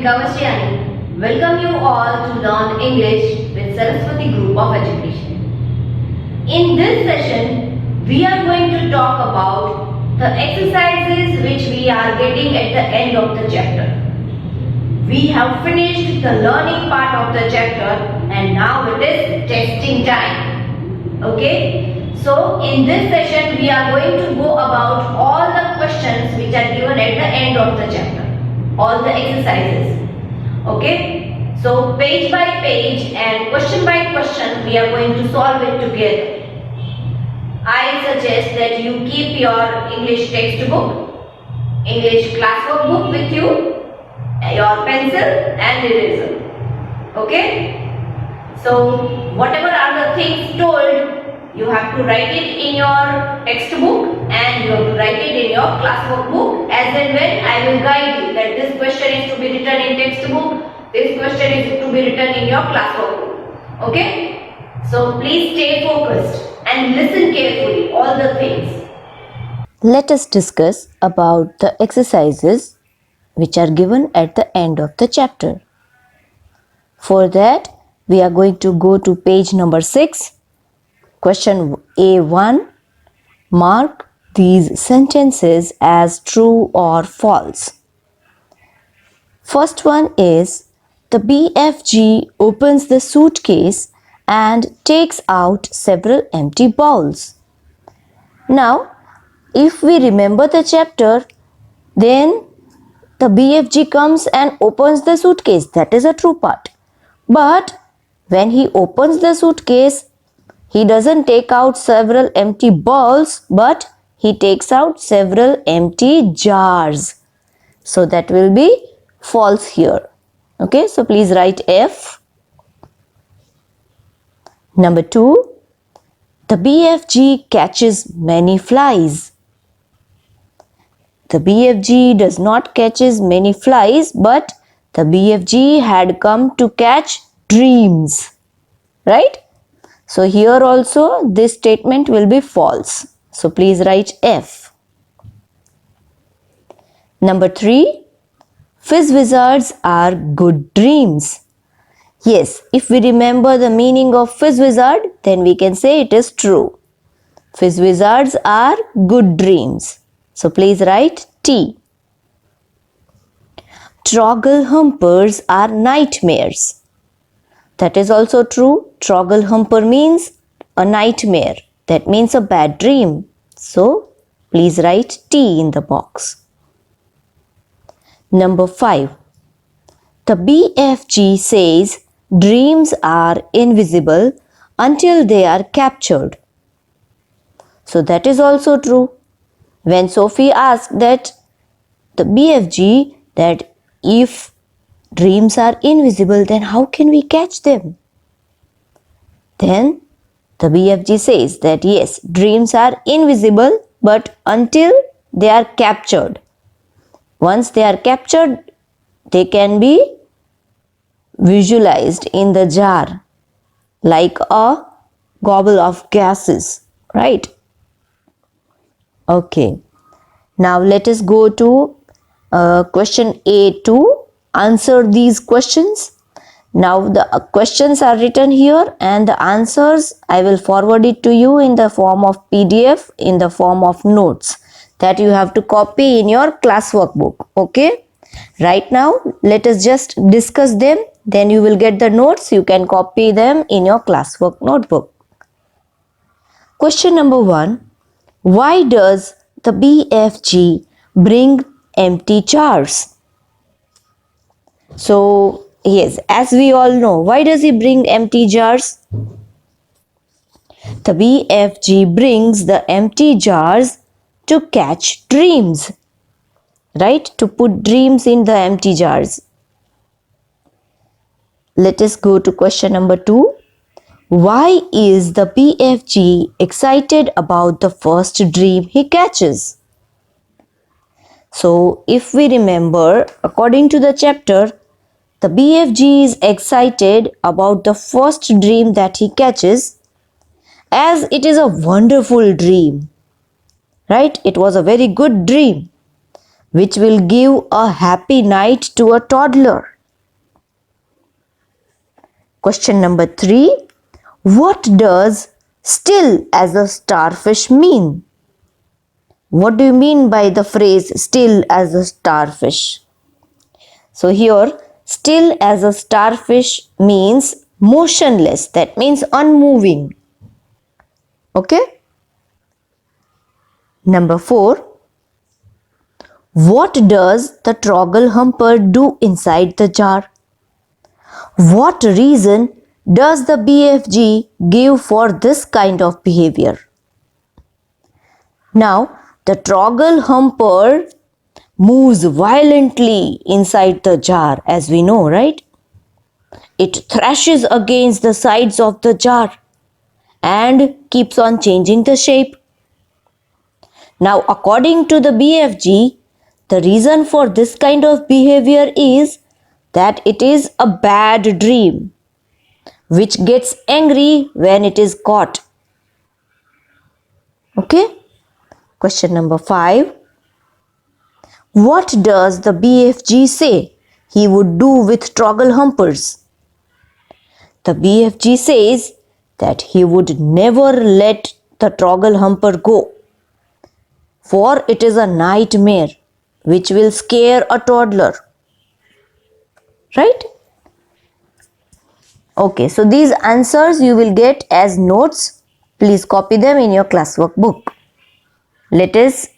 Bhumika Vashyani. Welcome you all to learn English with Saraswati Group of Education. In this session, we are going to talk about the exercises which we are getting at the end of the chapter. We have finished the learning part of the chapter and now it is testing time. Okay? So, in this session, we are going to go about all the questions which are given at the end of the chapter. All the exercises. Okay? So, page by page and question by question, we are going to solve it together. I suggest that you keep your English textbook, English classwork book with you, your pencil and eraser. Okay? So, whatever are the things told, you have to write it in your textbook and you have to write it in your classwork book. As and when I will guide you that this question is to be written in textbook, this question is to be written in your classwork book. Okay? So, please stay focused and listen carefully all the things. Let us discuss about the exercises which are given at the end of the chapter. For that, we are going to go to page number 6. Question A1. Mark these sentences as true or false. First one is, the BFG opens the suitcase and takes out several empty bowls. Now, if we remember the chapter, then the BFG comes and opens the suitcase. That is a true part. But when he opens the suitcase, he doesn't take out several empty bowls, but he takes out several empty jars. So that will be false here. Okay, so please write F. Number 2, the BFG catches many flies. The BFG does not catches many flies, but the BFG had come to catch dreams. Right? So here also this statement will be false. So please write F. Number 3, fizz wizards are good dreams. Yes, if we remember the meaning of fizz wizard, then we can say it is true. Fizz wizards are good dreams. So please write T. Trogglehumper are nightmares. That is also true. Trogglehumper means a nightmare. That means a bad dream. So, please write T in the box. Number 5. The BFG says dreams are invisible until they are captured. So, that is also true. When Sophie asked that the BFG that if dreams are invisible, then how can we catch them? Then the BFG says that yes, dreams are invisible, but until they are captured. Once they are captured, they can be visualized in the jar like a gobble of gases, right? Okay. Now let us go to question A2. Answer these questions. Now the questions are written here and the answers I will forward it to you in the form of PDF, in the form of notes that you have to copy in your classwork book. Okay. Right now let us just discuss them. Then you will get the notes. You can copy them in your classwork notebook. Question number 1. Why does the BFG bring empty jars? So, yes, as we all know, why does he bring empty jars? The BFG brings the empty jars to catch dreams, right? To put dreams in the empty jars. Let us go to question number 2. Why is the BFG excited about the first dream he catches? So, if we remember, according to the chapter, the BFG is excited about the first dream that he catches as it is a wonderful dream. Right? It was a very good dream. which will give a happy night to a toddler? Question number 3. What does still as a starfish mean? What do you mean by the phrase still as a starfish? So here, still as a starfish means motionless. That means unmoving. Okay? Number 4. What does the Trogglehumper do inside the jar? What reason does the BFG give for this kind of behavior? Now, the Trogglehumper moves violently inside the jar, as we know, right? It thrashes against the sides of the jar and keeps on changing the shape. Now, according to the BFG, the reason for this kind of behavior is that it is a bad dream which gets angry when it is caught. Okay? Question number 5. What does the BFG say he would do with Trogglehumpers? The BFG says that he would never let the Trogglehumper go, for it is a nightmare which will scare a toddler. Right? Okay, so these answers you will get as notes. Please copy them in your classwork book. Let us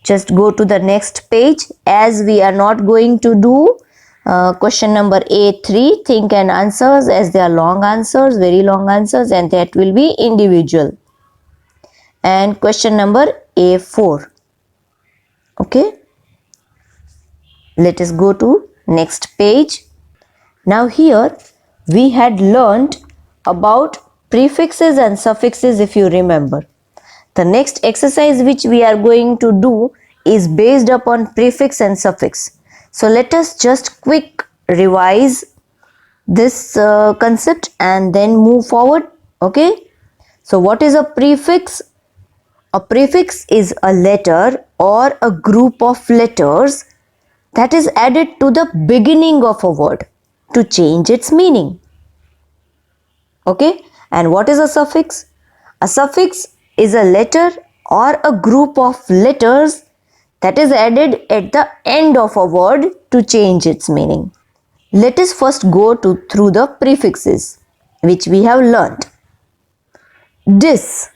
just go to the next page, as we are not going to do question number A3, think and answers, as they are long answers, very long answers, and that will be individual. And question number A4. Okay. Let us go to next page. Now here we had learned about prefixes and suffixes, if you remember. The next exercise which we are going to do is based upon prefix and suffix. So let us just quick revise this concept and then move forward. Okay. So what is a prefix? A prefix is a letter or a group of letters that is added to the beginning of a word to change its meaning. Okay. And what is a suffix? A suffix is a letter or a group of letters that is added at the end of a word to change its meaning. Let us first go through the prefixes which we have learnt. Dis.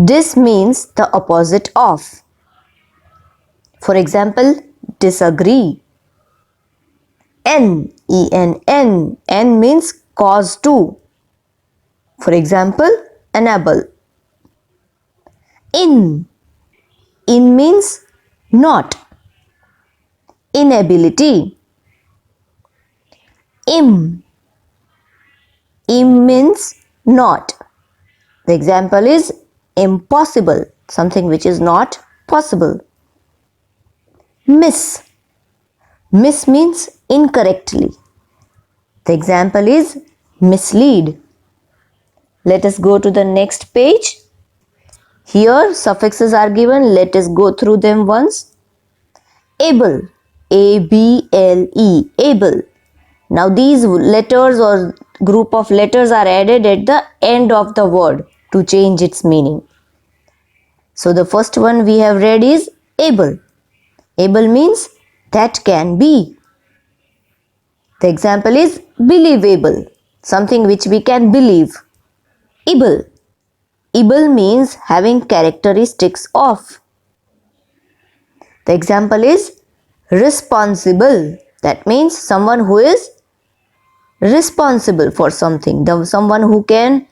Dis means the opposite of. For example, disagree. En, E-N-N. En means cause to. For example, enable. In. In means not. Inability. Im. Im means not. The example is impossible, something which is not possible. Miss. Miss means incorrectly. The example is mislead. Let us go to the next page. Here suffixes are given. Let us go through them once. Able. A-B-L-E. Able. Now these letters or group of letters are added at the end of the word to change its meaning. So the first one we have read is able. Able means that can be. The example is believable, something which we can believe. Able. Able means having characteristics of. The example is responsible. That means someone who is responsible for something, someone who can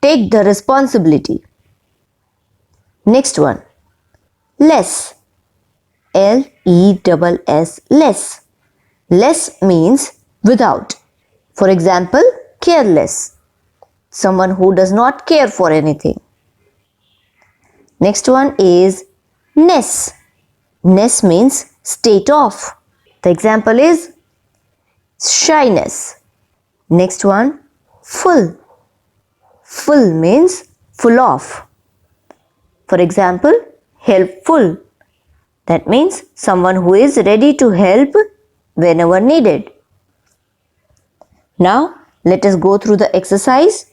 take the responsibility. Next one, less. L-E-S-S, less. Less means without. For example, careless, someone who does not care for anything. Next one is ness. Ness means state of. The example is shyness. Next one, full. Full means full of. For example, helpful. That means someone who is ready to help whenever needed. Now, let us go through the exercise.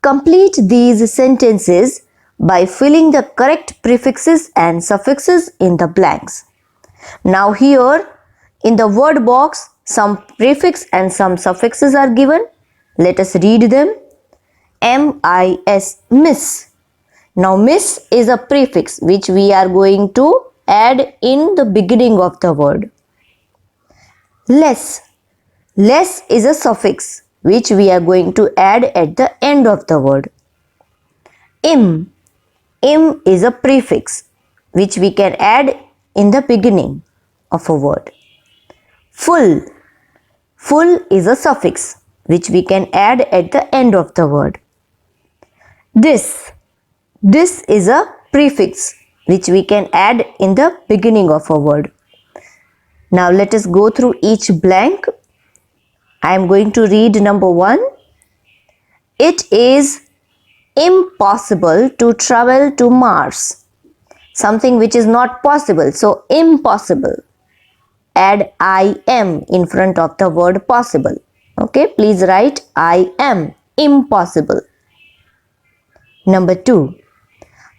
Complete these sentences by filling the correct prefixes and suffixes in the blanks. Now here in the word box, some prefix and some suffixes are given. Let us read them. M-I-S, miss. Now miss is a prefix which we are going to add in the beginning of the word. Less. Less is a suffix which we are going to add at the end of the word. Im. Im is a prefix which we can add in the beginning of a word. Full. Full is a suffix which we can add at the end of the word. This. This is a prefix which we can add in the beginning of a word. Now let us go through each blank. I am going to read number 1. It is impossible to travel to Mars. Something which is not possible. So impossible. Add I am in front of the word possible. Okay, please write I am impossible. Number 2.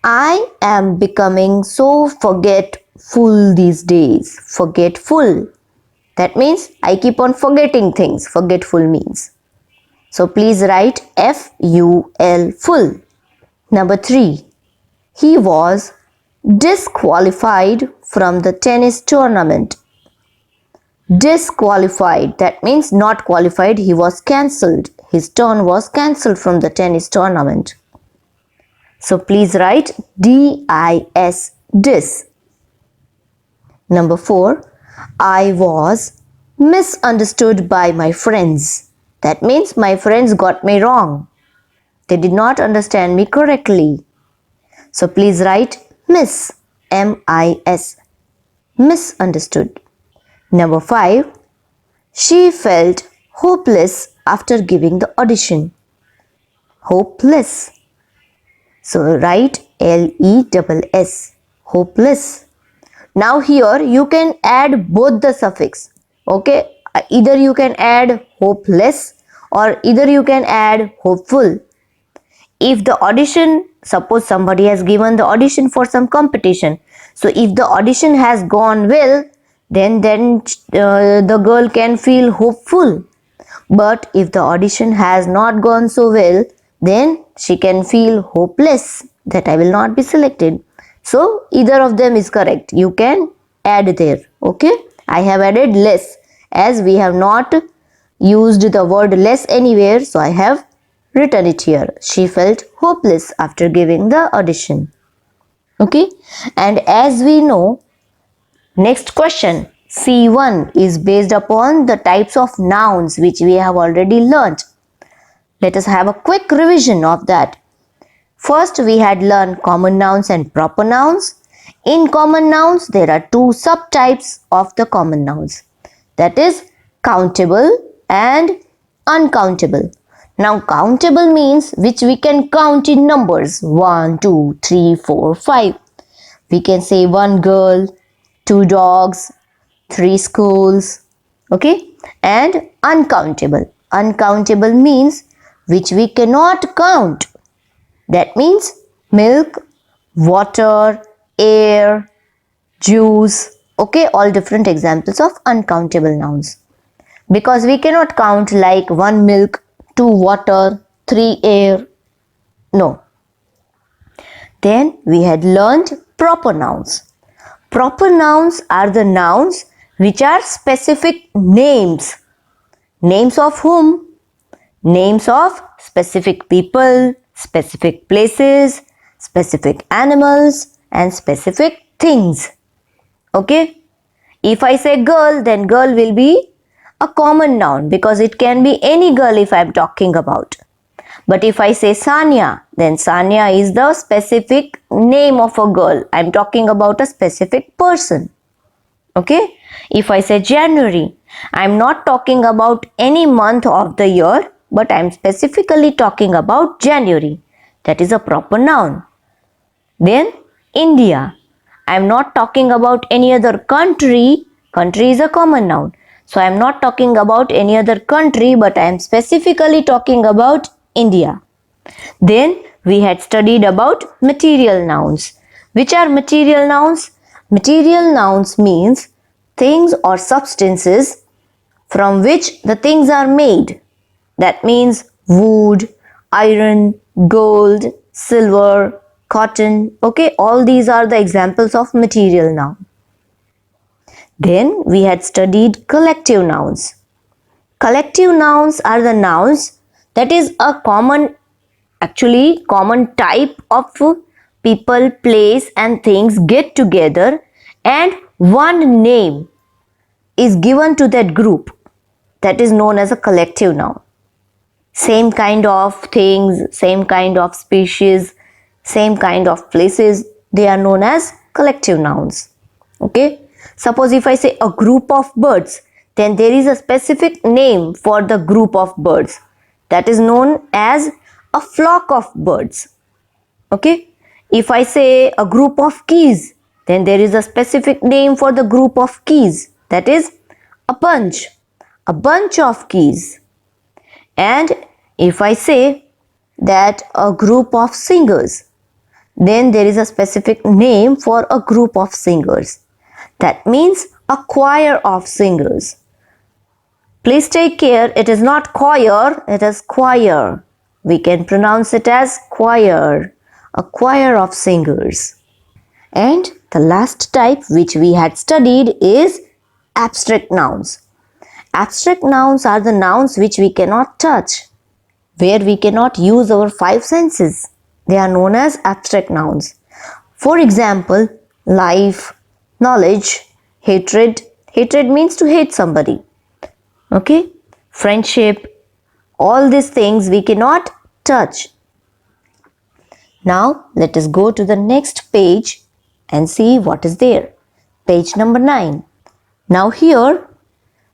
I am becoming so forgetful these days. Forgetful. That means I keep on forgetting things. Forgetful means. So please write F-U-L, full. Number 3. He was disqualified from the tennis tournament. Disqualified. That means not qualified. He was cancelled. His turn was cancelled from the tennis tournament. So please write D-I-S, dis. Number 4. I was misunderstood by my friends. That means my friends got me wrong. They did not understand me correctly. So please write miss, M-I-S, misunderstood. Number 5. She felt hopeless after giving the audition. Hopeless. So write L-E-S-S, hopeless. Now here you can add both the suffix. Okay, either you can add hopeless or either you can add hopeful. If the audition, suppose somebody has given the audition for some competition. So if the audition has gone well, then the girl can feel hopeful. But if the audition has not gone so well, then she can feel hopeless that I will not be selected. So either of them is correct. You can add there. Okay. I have added less as we have not used the word less anywhere. So I have written it here. She felt hopeless after giving the audition. Okay. And as we know, next question C1 is based upon the types of nouns which we have already learnt. Let us have a quick revision of that. First, we had learned common nouns and proper nouns. In common nouns, there are two subtypes of the common nouns. That is countable and uncountable. Now, countable means which we can count in numbers 1, 2, 3, 4, 5. We can say 1 girl, 2 dogs, 3 schools. Okay? And uncountable. Uncountable means which we cannot count. That means milk, water, air, juice. Okay, all different examples of uncountable nouns. Because we cannot count like 1 milk, 2 water, 3 air. No. Then we had learned proper nouns. Proper nouns are the nouns which are specific names. Names of whom? Names of specific people, specific places, specific animals and specific things. Okay? If I say girl, then girl will be a common noun because it can be any girl if I am talking about. But if I say Sanya, then Sanya is the specific name of a girl. I am talking about a specific person. Okay? If I say January, I am not talking about any month of the year, but I am specifically talking about January. That is a proper noun. Then India. I am not talking about any other country. Country is a common noun. So I am not talking about any other country, but I am specifically talking about India. Then we had studied about material nouns. Which are material nouns? Material nouns means things or substances from which the things are made. That means wood, iron, gold, silver, cotton. Okay, all these are the examples of material noun. Then we had studied collective nouns. Collective nouns are the nouns that is a common type of people, place and things get together and one name is given to that group. That is known as a collective noun. Same kind of things, same kind of species, same kind of places, they are known as collective nouns. Okay, suppose if I say a group of birds, then there is a specific name for the group of birds. That is known as a flock of birds. Okay, if I say a group of keys, then there is a specific name for the group of keys. That is a bunch of keys. And if I say that a group of singers, then there is a specific name for a group of singers. That means a choir of singers. Please take care, it is not choir, it is choir. We can pronounce it as choir, a choir of singers. And the last type which we had studied is abstract nouns. Abstract nouns are the nouns which we cannot touch, where we cannot use our five senses. They are known as abstract nouns. For example, life, knowledge, hatred. Hatred means to hate somebody. Okay, friendship, all these things we cannot touch. Now let us go to the next page and see what is there. Page number 9. Now here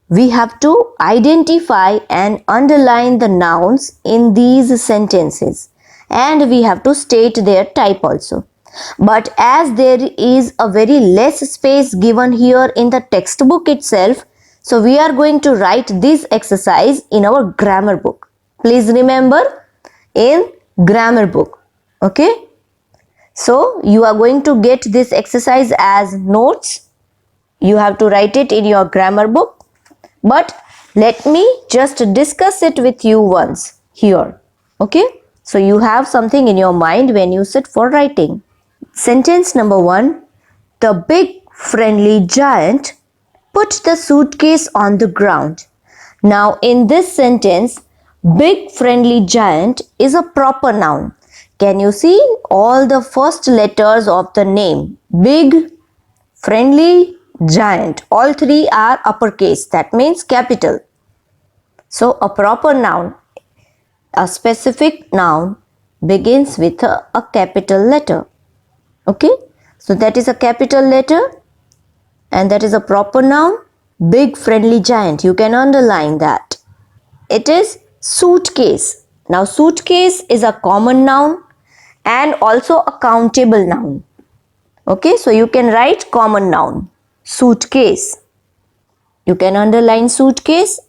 we have to identify and underline the nouns in these sentences, and we have to state their type also. But as there is a very less space given here in the textbook itself, so we are going to write this exercise in our grammar book. Please remember, in grammar book. Okay, so you are going to get this exercise as notes. You have to write it in your grammar book, but let me just discuss it with you once here. Okay, so you have something in your mind when you sit for writing. Sentence number 1. The big friendly giant put the suitcase on the ground. Now in this sentence, big friendly giant is a proper noun. Can you see all the first letters of the name? Big, friendly, giant. All three are uppercase. That means capital. So a proper noun, a specific noun begins with a capital letter. Okay, so that is a capital letter and that is a proper noun. Big friendly giant, you can underline that. It is suitcase. Now suitcase is a common noun and also a countable noun. Okay, so you can write common noun, suitcase. You can underline suitcase.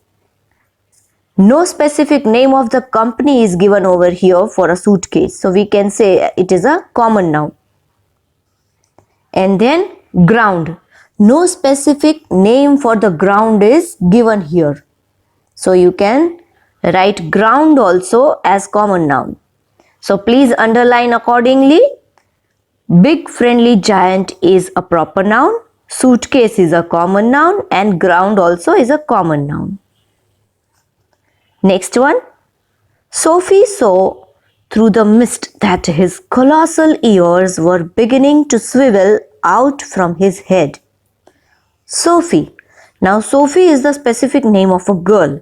No specific name of the company is given over here for a suitcase, so we can say it is a common noun. And then ground. No specific name for the ground is given here, so you can write ground also as common noun. So please underline accordingly. Big friendly giant is a proper noun, suitcase is a common noun, and ground also is a common noun. Next one. Sophie saw through the mist that his colossal ears were beginning to swivel out from his head. Sophie. Now Sophie is the specific name of a girl.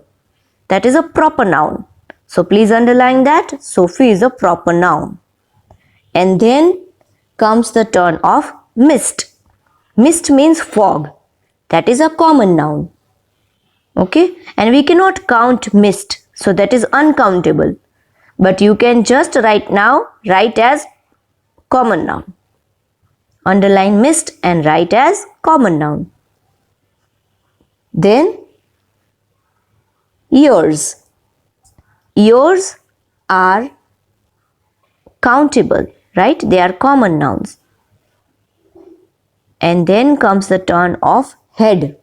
That is a proper noun. So please underline that. Sophie is a proper noun. And then comes the turn of mist. Mist means fog. That is a common noun. Okay, and we cannot count mist, so that is uncountable. But you can just write as common noun. Underline missed and write as common noun. Then ears. Ears are countable, right? They are common nouns. And then comes the turn of head.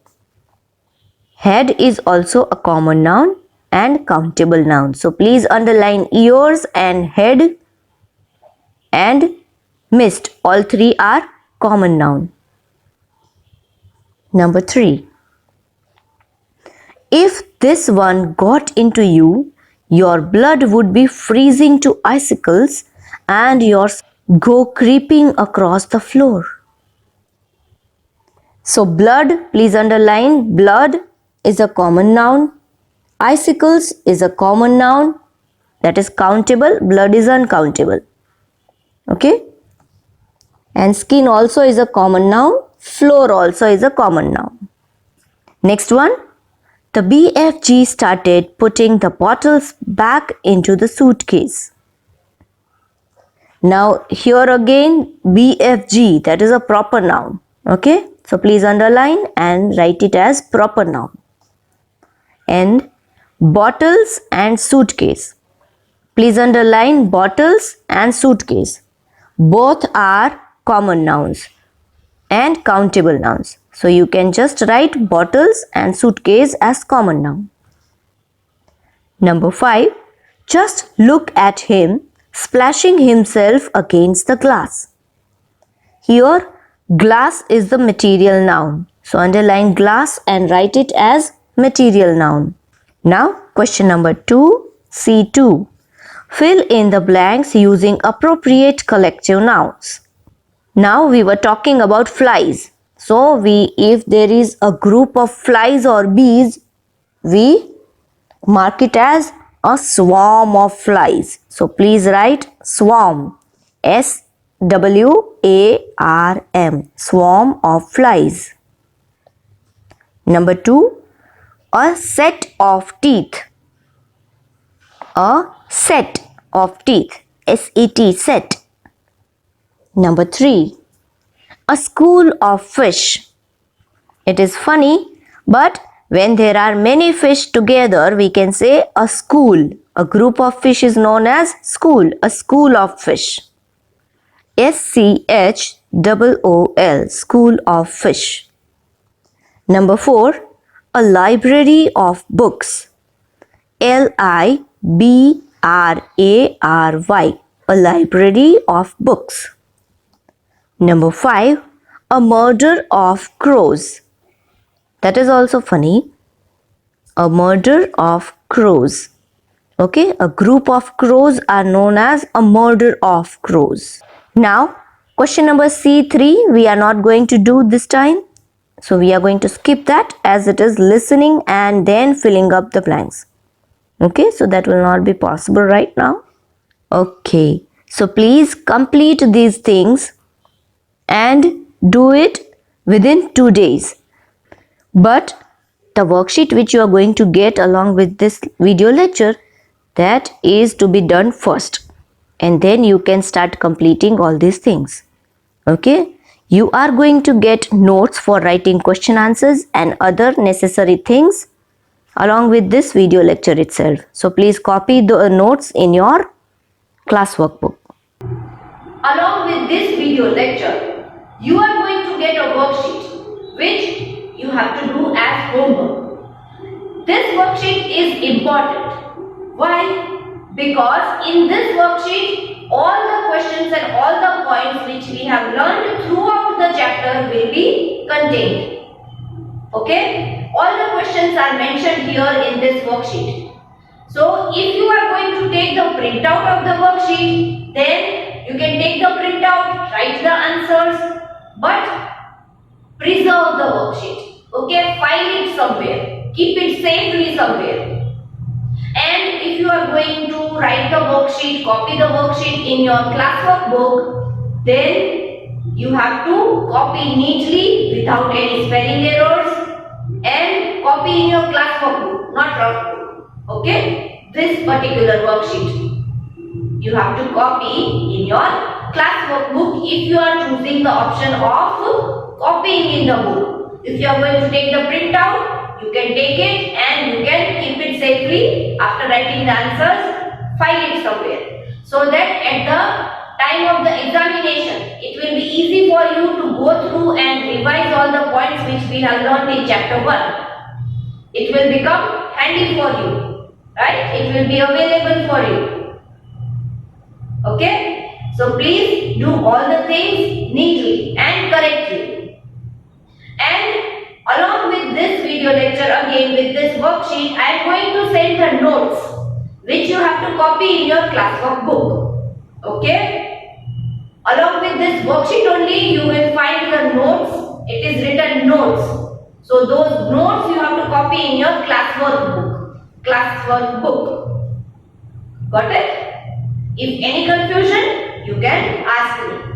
Head is also a common noun and countable noun. So please underline ears and head and missed. All three are common noun. Number 3. If this one got into you, your blood would be freezing to icicles and yours go creeping across the floor. So blood, please underline, blood is a common noun. Icicles is a common noun, that is countable. Blood is uncountable. Okay? And skin also is a common noun. Floor also is a common noun. Next one. The BFG started putting the bottles back into the suitcase. Now here again BFG, that is a proper noun. Okay? So please underline and write it as proper noun. And bottles and suitcase. Please underline bottles and suitcase. Both are common nouns and countable nouns. So you can just write bottles and suitcase as common noun. Number 5. Just look at him splashing himself against the glass. Here glass is the material noun. So underline glass and write it as material noun. Now question number 2, C2. Fill in the blanks using appropriate collective nouns. Now we were talking about flies. So if there is a group of flies or bees, we mark it as a swarm of flies. So please write swarm. SWARM. Swarm of flies. Number 2. A set of teeth. A set of teeth. SET, set. Number 3. A school of fish. It is funny, but when there are many fish together, we can say a school. A group of fish is known as school. A school of fish. SCHOOL. School of fish. Number 4. A library of books. LIBRARY. A library of books. Number 5. A murder of crows. That is also funny. A murder of crows. Okay, a group of crows are known as a murder of crows. Now, question number C3 we are not going to do this time. So we are going to skip that as it is listening and then filling up the blanks. Okay, so that will not be possible right now. Okay, so please complete these things and do it within 2 days. But the worksheet which you are going to get along with this video lecture, that is to be done first. And then you can start completing all these things. Okay? You are going to get notes for writing question answers and other necessary things along with this video lecture itself. So please copy the notes in your class workbook. Along with this video lecture, you are going to get a worksheet which you have to do as homework. This worksheet is important. Why? Because in this worksheet, all the questions and all the points which we have learned throughout the chapter will be contained. Okay? All the questions are mentioned here in this worksheet. So, if you are going to take the printout of the worksheet, then you can take the printout, write the answers, but preserve the worksheet. Okay? File it somewhere. Keep it safely somewhere. And if you are going to write the worksheet, copy the worksheet in your class workbook, then you have to copy neatly without any spelling errors and copy in your class workbook, not rough book. Okay? This particular worksheet. you have to copy in your class workbook if you are choosing the option of copying in the book. If you are going to take the printout, you can take it and you can keep it safely. After writing the answers, file it somewhere, so that at the time of the examination, it will be easy for you to go through and revise all the points which we have learned in chapter 1. It will become handy for you, right? It will be available for you. Okay? So please do all the things neatly and correctly. And along with this video lecture, again with this worksheet, I am going to send the notes which you have to copy in your class workbook. Okay? Along with this worksheet only, you will find the notes. It is written notes. So those notes you have to copy in your class workbook. Class workbook. Got it? If any confusion, you can ask me.